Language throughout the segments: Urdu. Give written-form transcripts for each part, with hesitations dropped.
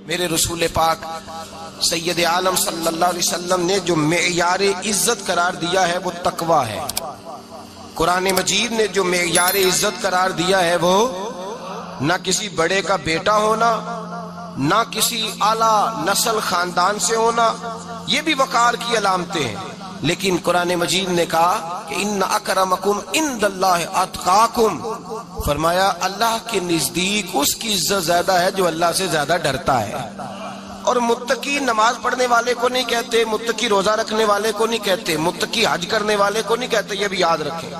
میرے رسول پاک سید عالم صلی اللہ علیہ وسلم نے جو معیار عزت قرار دیا ہے وہ تقوی ہے. قرآن مجید نے جو معیار عزت قرار دیا ہے وہ نہ کسی بڑے کا بیٹا ہونا، نہ کسی اعلیٰ نسل خاندان سے ہونا، یہ بھی وقار کی علامتیں ہیں. لیکن قرآن مجید نے کہا کہ ان اکرمکم عند اللہ اتقاکم، فرمایا اللہ کے نزدیک اس کی عزت زیادہ ہے جو اللہ سے زیادہ ڈرتا ہے. اور متقی نماز پڑھنے والے کو نہیں کہتے، متقی روزہ رکھنے والے کو نہیں کہتے، متقی حج کرنے والے کو نہیں کہتے، یہ بھی یاد رکھیں.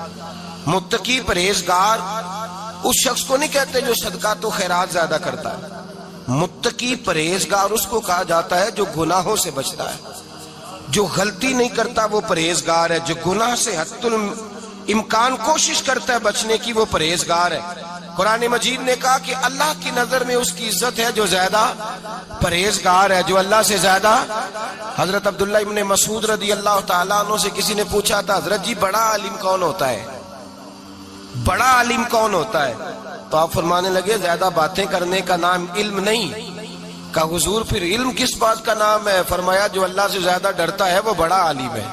متقی پرہیزگار اس شخص کو نہیں کہتے جو صدقات و خیرات زیادہ کرتا ہے. متقی پرہیزگار اس کو کہا جاتا ہے جو گناہوں سے بچتا ہے، جو غلطی نہیں کرتا وہ پرہیزگار ہے، جو گناہ سے حد الامکان کوشش کرتا ہے بچنے کی وہ پرہیزگار ہے. قرآن مجید نے کہا کہ اللہ کی نظر میں اس کی عزت ہے جو زیادہ پرہیزگار ہے، جو اللہ سے زیادہ. حضرت عبداللہ ابن مسعود رضی اللہ تعالیٰ عنہ سے کسی نے پوچھا تھا حضرت جی بڑا عالم کون ہوتا ہے، بڑا عالم کون ہوتا ہے؟ تو آپ فرمانے لگے زیادہ باتیں کرنے کا نام علم نہیں. کہا حضور پھر علم کس بات کا نام ہے؟ فرمایا جو اللہ سے زیادہ ڈرتا ہے وہ بڑا عالم ہے.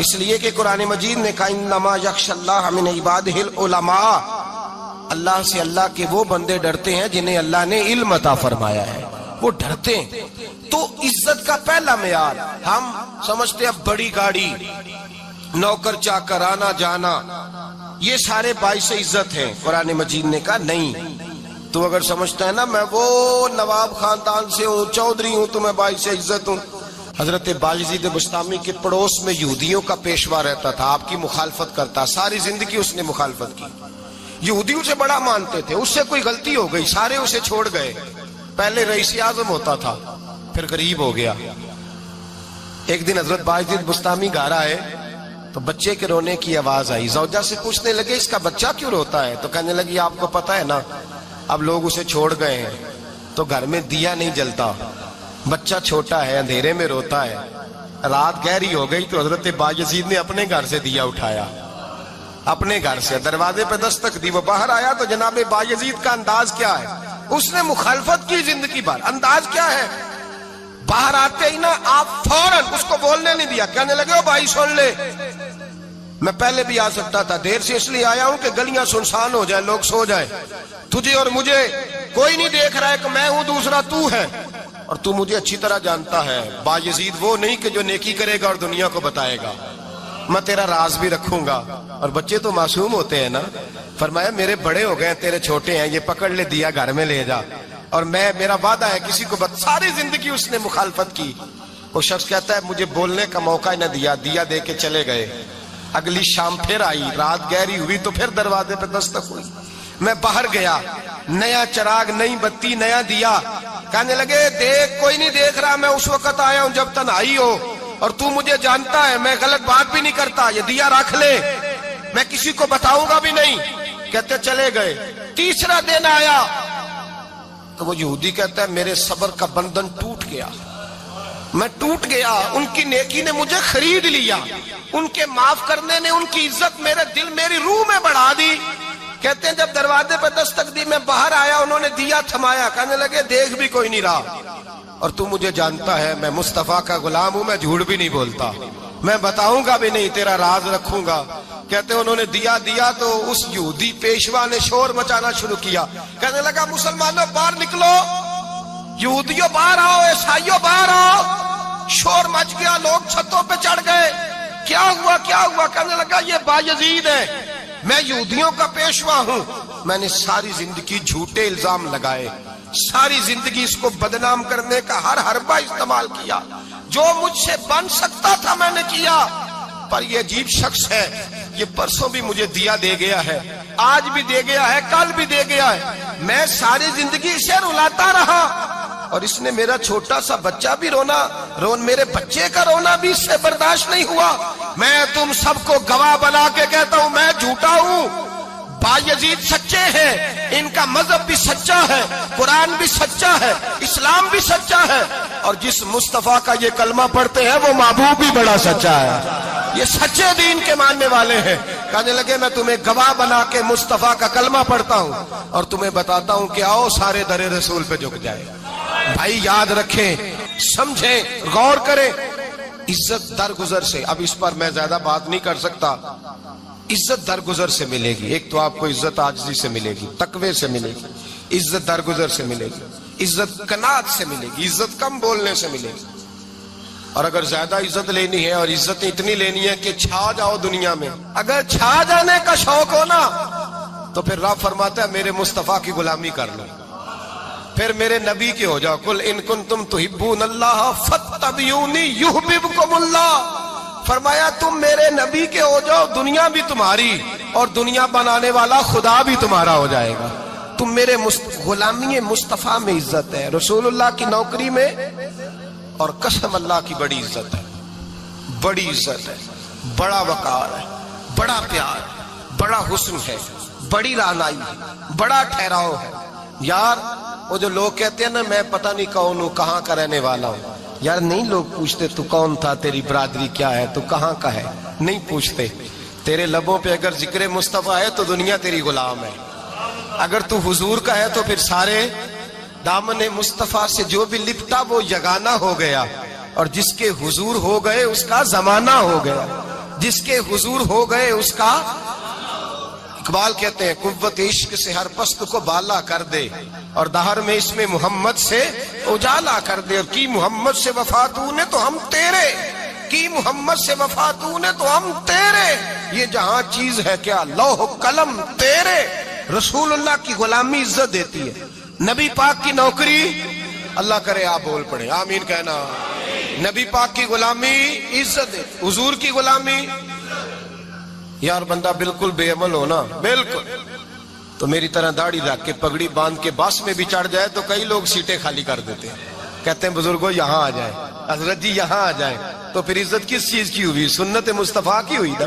اس لیے کہ قرآن مجید نے کہا انما یخشی اللہ من عبادہ العلماء، اللہ سے اللہ کے وہ بندے ڈرتے ہیں جنہیں اللہ نے علم عطا فرمایا ہے، وہ ڈرتے ہیں. تو عزت کا پہلا معیار ہم سمجھتے ہیں بڑی گاڑی، نوکر چاکر، آنا جانا، یہ سارے باعث عزت ہیں. قرآن مجید نے کہا نہیں، تو اگر سمجھتا ہے نا میں وہ نواب خاندان سے ہوں، چودھری ہوں، تو میں باعث عزت ہوں. حضرت بایزید بسطامی کے پڑوس میں یہودیوں کا پیشوا رہتا تھا، آپ کی مخالفت کرتا، ساری زندگی اس نے مخالفت کی. یہودیوں سے بڑا مانتے تھے، اس سے کوئی غلطی ہو گئی سارے اسے چھوڑ گئے. پہلے رئیس اعظم ہوتا تھا، پھر غریب ہو گیا. ایک دن حضرت بایزید بسطامی گھر آئے تو بچے کے رونے کی آواز آئی. زوجہ سے پوچھنے لگے اس کا بچہ کیوں روتا ہے؟ تو کہنے لگی آپ کو پتہ ہے نا اب لوگ اسے چھوڑ گئے ہیں تو گھر میں دیا نہیں جلتا، بچہ چھوٹا ہے اندھیرے میں روتا ہے. رات گہری ہو گئی تو حضرت بایزید نے اپنے گھر سے دیا اٹھایا، اپنے گھر سے دروازے پہ دستک دی. وہ باہر آیا تو جناب بایزید کا انداز کیا ہے؟ اس نے مخالفت کی زندگی بھر. انداز کیا ہے؟ باہر آتے ہی نا آپ فوراً اس کو بولنے نہیں دیا، کہنے لگے او بھائی سن لے، میں پہلے بھی آ سکتا تھا، دیر سے اس لیے آیا ہوں کہ گلیاں سنسان ہو جائیں، لوگ سو جائیں، تجھے اور مجھے کوئی نہیں دیکھ رہا ہے کہ میں ہوں دوسرا تو ہے، اور تو مجھے اچھی طرح جانتا ہے. بایزید وہ نہیں کہ جو نیکی کرے گا اور دنیا کو بتائے گا، میں تیرا راز بھی رکھوں گا. اور بچے تو معصوم ہوتے ہیں نا. فرمایا میرے بڑے ہو گئے تیرے چھوٹے ہیں، یہ پکڑ لے دیا گھر میں لے جا، اور میرا وعدہ ہے کسی کو ساری زندگی اس نے مخالفت کی. وہ شخص کہتا ہے مجھے بولنے کا موقع ہی نہ دیا، دیا دے کے چلے گئے. اگلی شام پھر آئی، رات گہری ہوئی تو پھر دروازے پہ دستک ہوئی. میں باہر گیا، نیا چراغ، نئی بتی، نیا دیا. کہنے لگے دیکھ کوئی نہیں دیکھ رہا، میں اس وقت آیا ہوں جب تنہائی ہو، اور تو مجھے جانتا ہے میں غلط بات بھی نہیں کرتا، یہ دیا رکھ لے، میں کسی کو بتاؤں گا بھی نہیں. کہتے چلے گئے. تیسرا دن آیا تو وہ یہودی کہتا ہے میرے صبر کا بندھن ٹوٹ گیا، میں ٹوٹ گیا. ان کی نیکی نے مجھے خرید لیا، ان کے معاف کرنے نے ان کی عزت میرے دل میری روح میں بڑھا دی. کہتے ہیں جب دروازے پہ دستک دی میں باہر آیا، انہوں نے دیا تھمایا. کہنے لگے دیکھ بھی کوئی نہیں رہا، اور تو مجھے جانتا ہے میں مصطفیٰ کا غلام ہوں، میں جھوٹ بھی نہیں بولتا، میں بتاؤں گا بھی نہیں، تیرا راز رکھوں گا. کہتے ہیں انہوں نے دیا تو اس یہودی پیشوا نے شور مچانا شروع کیا. کہنے لگا مسلمانوں باہر نکلو، یہودیوں باہر آؤ، عیسائیوں باہر آؤ. شور مچ گیا، لوگ چھتوں پہ چڑھ گئے. کیا ہوا کیا ہوا؟ کہنے لگا یہ بایزید ہے، میں یہودیوں کا پیشوا ہوں. میں نے ساری زندگی جھوٹے الزام لگائے، ساری زندگی اس کو بدنام کرنے کا ہر حربہ استعمال کیا، جو مجھ سے بن سکتا تھا میں نے کیا. پر یہ عجیب شخص ہے، یہ پرسوں بھی مجھے دیا دے گیا ہے، آج بھی دے گیا ہے، کل بھی دے گیا ہے. میں ساری زندگی اسے رلاتا رہا، اور اس نے میرا چھوٹا سا بچہ بھی میرے بچے کا رونا بھی اس سے برداشت نہیں ہوا. میں تم سب کو گواہ بنا کے کہتا ہوں میں جھوٹا ہوں، بایزید سچے ہیں، ان کا مذہب بھی سچا ہے، قرآن بھی سچا ہے، اسلام بھی سچا ہے، اور جس مصطفیٰ کا یہ کلمہ پڑھتے ہیں وہ محبوب بھی بڑا سچا ہے، یہ سچے دین کے ماننے والے ہیں. کہنے لگے میں تمہیں گواہ بنا کے مصطفیٰ کا کلمہ پڑھتا ہوں اور تمہیں بتاتا ہوں کہ آؤ سارے در رسول پہ جھک جائے. بھائی یاد رکھیں، سمجھیں، غور کریں، عزت درگزر سے، اب اس پر میں زیادہ بات نہیں کر سکتا، عزت درگزر سے ملے گی۔ ایک تو آپ کو عزت عاجزی سے ملے گی، تقوی سے ملے گی، عزت درگزر سے ملے گی، عزت قناعت سے ملے گی، عزت کم بولنے سے ملے گی۔ اور اگر زیادہ عزت لینی ہے اور عزت اتنی لینی ہے کہ چھا جاؤ دنیا میں، اگر چھا جانے کا شوق ہو نا تو پھر رب فرماتا ہے میرے مصطفیٰ کی غلامی کر لو، پھر میرے نبی کے ہو جاؤ۔ قل ان کنتم تحبون اللہ فاتبعونی یحببکم اللہ، فرمایا تم میرے نبی کے ہو جاؤ، دنیا بھی تمہاری اور دنیا بنانے والا خدا بھی تمہارا ہو جائے گا۔ تم میرے غلامی مصطفیٰ میں عزت ہے، رسول اللہ کی نوکری میں، اور قسم اللہ کی بڑی عزت ہے، بڑی عزت ہے، بڑا وقار ہے، بڑا پیار، بڑا حسن ہے، بڑی رعنائی ہے، بڑا ٹھہراؤ ہے۔ یار وہ جو لوگ کہتے ہیں نا میں پتہ نہیں کون ہوں، کہاں کا رہنے والا ہوں، یار نہیں لوگ پوچھتے تو کون تھا، تیری برادری کیا ہے، تو کہاں کا ہے، نہیں پوچھتے۔ تیرے لبوں پہ اگر ذکر مصطفیٰ ہے تو دنیا تیری غلام ہے، اگر تو حضور کا ہے تو پھر سارے دامن مصطفیٰ سے جو بھی لپٹا وہ یگانہ ہو گیا، اور جس کے حضور ہو گئے اس کا زمانہ ہو گیا، جس کے حضور ہو گئے اس کا۔ اقبال کہتے ہیں قوت عشق سے ہر پست کو بالا کر دے، اور دہر میں اس میں محمد سے اجالا کر دے، اور کی محمد سے وفا تو نے تو ہم تیرے، کی محمد سے وفا تو نے تو ہم تیرے، یہ جہاں چیز ہے کیا لوح قلم تیرے۔ رسول اللہ کی غلامی عزت دیتی ہے، نبی پاک کی نوکری، اللہ کرے آپ بول پڑے آمین کہنا، نبی پاک کی غلامی عزت ہے، حضور کی غلامی۔ یار بندہ بالکل بے عمل ہونا، بالکل تو میری طرح داڑھی رکھ کے پگڑی باندھ کے بس میں بھی چڑھ جائے تو کئی لوگ سیٹیں خالی کر دیتے ہیں، کہتے ہیں بزرگوں یہاں آ جائیں، حضرت جی یہاں آ جائیں، تو پھر عزت کس چیز کی ہوئی؟ سنت مصطفیٰ کی ہوئی نا،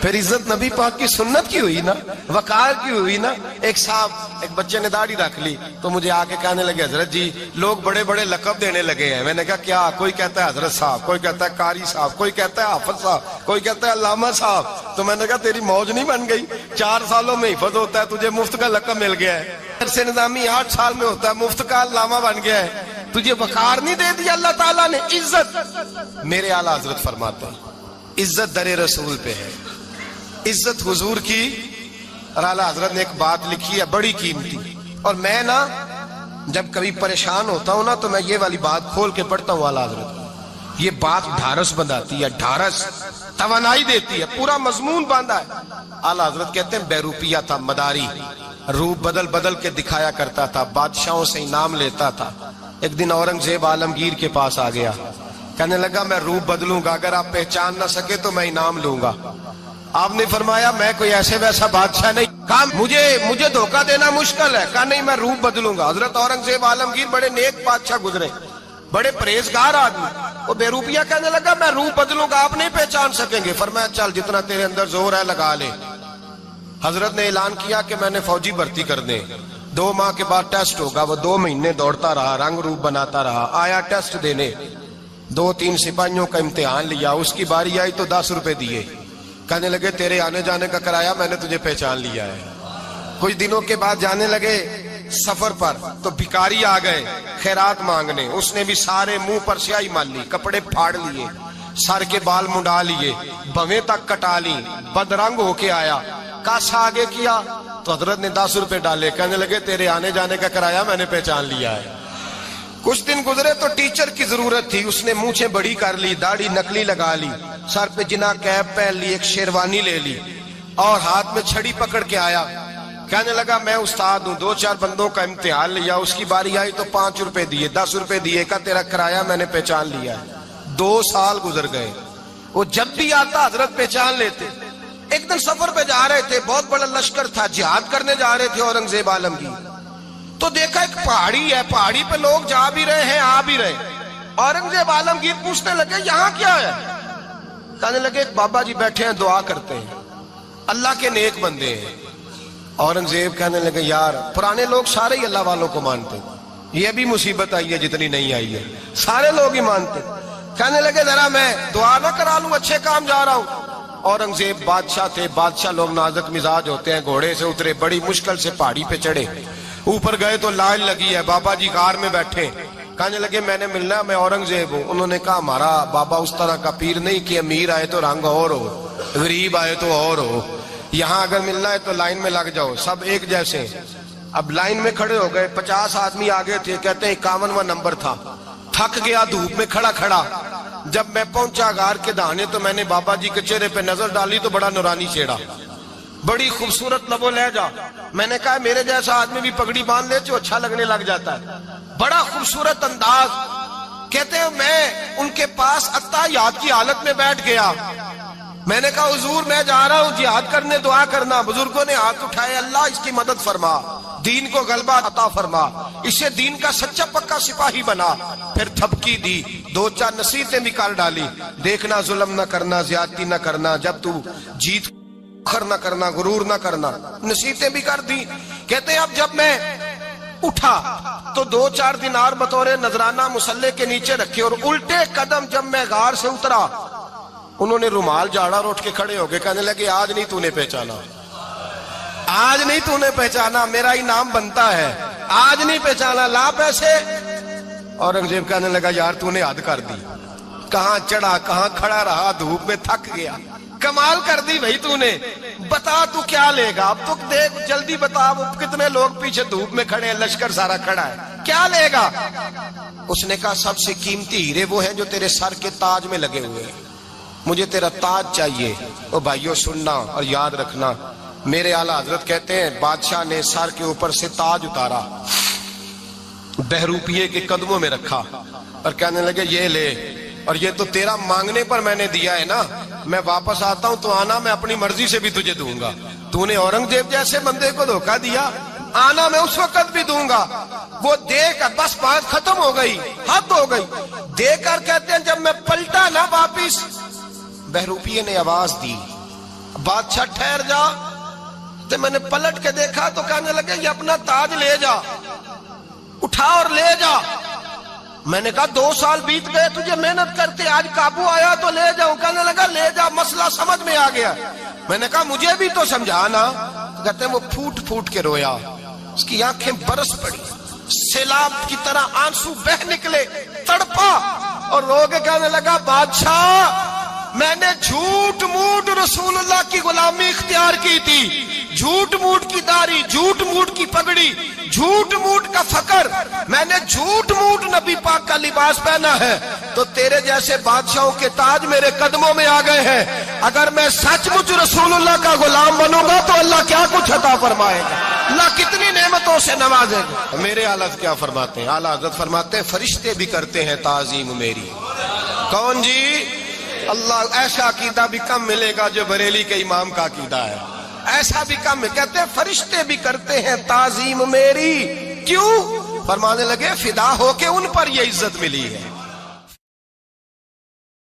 پھر عزت نبی پاک کی سنت کی ہوئی نا، وقار کی ہوئی نا۔ ایک صاحب، ایک بچے نے داڑھی رکھ لی تو مجھے آ کے کہنے لگے حضرت جی لوگ بڑے بڑے لقب دینے لگے ہیں۔ میں نے کہا کیا؟ کوئی کہتا ہے حضرت صاحب، کوئی کہتا ہے قاری صاحب، کوئی کہتا ہے حافظ صاحب، کوئی کہتا ہے علامہ صاحب۔ تو میں نے کہا تیری موج نہیں بن گئی، 4 سالوں میں حفظ ہوتا ہے، تجھے مفت کا لقب مل گیا ہے، عرصے نظامی 8 سال میں ہوتا ہے، مفت کا علامہ بن گیا ہے، تجھے وقار نہیں دے دیا اللہ تعالیٰ نے، عزت۔ میرے اعلیٰ حضرت فرماتے ہیں عزت در رسول پہ ہے، عزت حضور کی۔ اور اعلیٰ حضرت نے ایک بات لکھی ہے بڑی قیمتی، اور میں نا جب کبھی پریشان ہوتا ہوں نا تو میں یہ والی بات کھول کے پڑھتا ہوں اعلیٰ حضرت، یہ بات ڈھارس بندھاتی ہے، ڈھارس توانائی دیتی ہے، پورا مضمون باندھا ہے۔ اعلیٰ حضرت کہتے ہیں بیروپیہ تھا مداری، روپ بدل بدل کے دکھایا کرتا تھا، بادشاہوں سے انعام لیتا تھا۔ ایک دن اورنگزیب عالمگیر کے پاس آ گیا، کہنے لگا میں روپ بدلوں گا، اگر آپ پہچان نہ سکے تو میں انعام لوں گا۔ آپ نے فرمایا میں کوئی ایسے ویسا بادشاہ نہیں، کہا مجھے دھوکہ دینا مشکل ہے، کہا نہیں میں روپ بدلوں گا۔ حضرت اورنگزیب عالمگیر بڑے نیک بادشاہ گزرے، بڑے پرہیزگار آدمی، وہ بے روپیہ کہنے لگا میں روپ بدلوں گا، آپ نہیں پہچان سکیں گے۔ فرمایا چل جتنا تیرے اندر زور ہے لگا لے۔ حضرت نے اعلان کیا کہ میں نے فوجی بھرتی کر دیں، 2 ماہ کے بعد ٹیسٹ ہوگا۔ وہ 2 مہینے دوڑتا رہا، رنگ روپ بناتا رہا، آیا ٹیسٹ دینے، 2-3 سپاہیوں کا امتحان لیا، اس کی باری آئی تو 10 روپے دیے، کہنے لگے تیرے آنے جانے کا کرایہ میں نے تجھے پہچان لیا ہے۔ کچھ دنوں کے بعد جانے لگے سفر پر تو بھکاری آ گئے خیرات مانگنے، اس نے بھی سارے منہ پر سیاہی مال لی، کپڑے پھاڑ لیے، سر کے بال منڈا لیے، بھویں تک کٹا لی، بدرنگ ہو کے آیا، کاسا آگے کیا تو حضرت نے 10 روپے ڈالے، کہنے لگے تیرے آنے جانے کا کرایہ میں نے پہچان لیا ہے۔ کچھ دن گزرے تو ٹیچر کی ضرورت تھی، اس نے مونچھیں بڑی کر لی، داڑھی نکلی لگا لی، سر پہ جنا کیپ پہن لی، ایک شیروانی لے لی، اور ہاتھ میں چھڑی پکڑ کے آیا، کہنے لگا میں استاد ہوں، 2-4 بندوں کا امتحان لیا، اس کی باری آئی تو 5 روپے دیے، 10 روپے دیے، کہا تیرا کرایہ میں نے پہچان لیا ہے۔ 2 سال گزر گئے، وہ جب بھی آتا حضرت پہچان لیتے۔ ایک دن سفر پہ جا رہے تھے، بہت بڑا لشکر تھا، جہاد کرنے جا رہے تھے اورنگزیب عالمگیر، تو دیکھا ایک پہاڑی ہے، پہاڑی پہ لوگ جا بھی رہے ہیں آ بھی رہے۔ اورنگزیب عالمگیر پوچھنے لگے یہاں کیا ہے؟ کہنے لگے ایک بابا جی بیٹھے ہیں دعا کرتے ہیں، اللہ کے نیک بندے ہیں۔ اورنگزیب کہنے لگے یار پرانے لوگ سارے ہی اللہ والوں کو مانتے، یہ بھی مصیبت آئی ہے جتنی نہیں آئی ہے، سارے لوگ ہی مانتے۔ کہنے لگے ذرا میں دعا نہ کرا لوں، اچھے کام جا رہا ہوں۔ اورنگزیب بادشاہ تھے، بادشاہ لوگ نازک مزاج ہوتے ہیں، گھوڑے سے اترے، بڑی مشکل سے پہاڑی پہ چڑھے، اوپر گئے تو لائن لگی ہے، بابا جی غار میں بیٹھے، کہنے لگے میں نے ملنا، میں اورنگزیب ہوں۔ انہوں نے کہا ہمارا بابا اس طرح کا پیر نہیں کہ امیر آئے تو رنگ اور ہو، غریب آئے تو اور ہو، یہاں اگر ملنا ہے تو لائن میں لگ جاؤ، سب ایک جیسے ہیں۔ اب لائن میں کھڑے ہو گئے، 50 آدمی آگے تھے، کہتے ہیں 51واں نمبر تھا، تھک گیا دھوپ میں کھڑا کھڑا۔ جب میں پہنچا غار کے دہانے تو میں نے بابا جی کے چہرے پہ نظر ڈالی تو بڑا نورانی چہرہ، بڑی خوبصورت لب و لہجہ۔ میں نے کہا میرے جیسا آدمی بھی پگڑی باندھ لے تو اچھا لگنے لگ جاتا ہے، بڑا خوبصورت انداز۔ کہتے ہیں میں ان کے پاس اتحیات کی حالت میں بیٹھ گیا۔ میں نے کہا حضور میں جا رہا ہوں جہاد کرنے، دعا کرنا۔ بزرگوں نے ہاتھ اٹھائے، اللہ اس کی مدد فرما، دین کو غلبہ عطا فرما، اسے دین کا سچا پکا سپاہی بنا۔ پھر تھپکی دی، 2-4 نصیحتیں بھی کر ڈالی، دیکھنا ظلم نہ کرنا، زیادتی نہ کرنا، جب تو جیت فخر نہ کرنا، غرور نہ کرنا، نصیحتیں بھی کر دی۔ کہتے ہیں اب جب میں اٹھا تو 2-4 دینار بطور نذرانہ مسلح کے نیچے رکھے، اور الٹے قدم جب میں غار سے اترا انہوں نے رومال جھاڑا اور اٹھ کے کھڑے ہو گئے، کہنے لگے آج نہیں تو نے پہچانا، آج نہیں تو نے پہچانا، میرا انعام بنتا ہے، آج نہیں پہچانا، لا پیسے۔ اورنگزیب کہنے لگا یار تو نے حد کر دی، کہاں چڑھا کہاں کھڑا رہا، دھوپ میں تھک گیا، کمال کر دی بھائی تو نے، بتا تو کیا لے گا، اب تو دیکھ جلدی بتا، وہ کتنے لوگ پیچھے دھوپ میں کھڑے ہیں، لشکر سارا کھڑا ہے، کیا لے گا؟ اس نے کہا سب سے قیمتی ہیرے وہ ہیں جو تیرے سر کے تاج میں لگے ہوئے ہیں، مجھے تیرا تاج چاہیے۔ او بھائیو سننا اور یاد رکھنا، میرے اعلیٰ حضرت کہتے ہیں بادشاہ نے سر کے اوپر سے تاج اتارا، بہروپیے کے قدموں میں رکھا اور کہنے لگے یہ لے، اور یہ تو تیرا مانگنے پر میں نے دیا ہے نا، میں واپس آتا ہوں تو آنا میں اپنی مرضی سے بھی تجھے دوں گا، تو نے اورنگزیب جیسے بندے کو دھوکہ دیا، آنا میں اس وقت بھی دوں گا۔ وہ دے کر بس بات ختم ہو گئی، حد ہو گئی، دے کر کہتے ہیں جب میں پلٹا نا واپس، بہروپیے نے آواز دی بادشاہ ٹھہر جا، تو میں نے پلٹ کے دیکھا تو کہنے لگے یہ اپنا تاج لے جا، اٹھا اور لے جا۔ میں نے کہا 2 سال بیت گئے تجھے محنت کرتے، آج قابو آیا تو لے جاؤں، کہنے لگا لے جا، مسئلہ سمجھ میں آ گیا۔ میں نے کہا مجھے بھی تو سمجھانا، کہتے ہیں وہ پھوٹ پھوٹ کے رویا، اس کی آنکھیں برس پڑی، سیلاب کی طرح آنسو بہ نکلے، تڑپا اور رو کے کہنے لگا بادشاہ میں نے جھوٹ موٹ رسول اللہ کی غلامی اختیار کی تھی، جھوٹ موٹ کی داڑھی، جھوٹ موٹ کی پگڑی، جھوٹ موٹ کا فقر، میں نے جھوٹ موٹ نبی پاک کا لباس پہنا ہے، تو تیرے جیسے بادشاہوں کے تاج میرے قدموں میں آ گئے ہیں، اگر میں سچ مچ رسول اللہ کا غلام بنوں گا تو اللہ کیا کچھ عطا فرمائے گا، اللہ کتنی نعمتوں سے نوازے گا۔ میرے اعلیٰ حضرت کیا فرماتے ہیں؟ اعلیٰ حضرت فرماتے ہیں فرشتے بھی کرتے ہیں تعظیم میری۔ کون جی؟ اللہ، ایسا عقیدہ بھی کم ملے گا جو بریلی کے امام کا عقیدہ ہے، ایسا بھی کم، کہتے ہیں فرشتے بھی کرتے ہیں تعظیم میری، کیوں؟ فرمانے لگے فدا ہو کے ان پر یہ عزت ملی ہے۔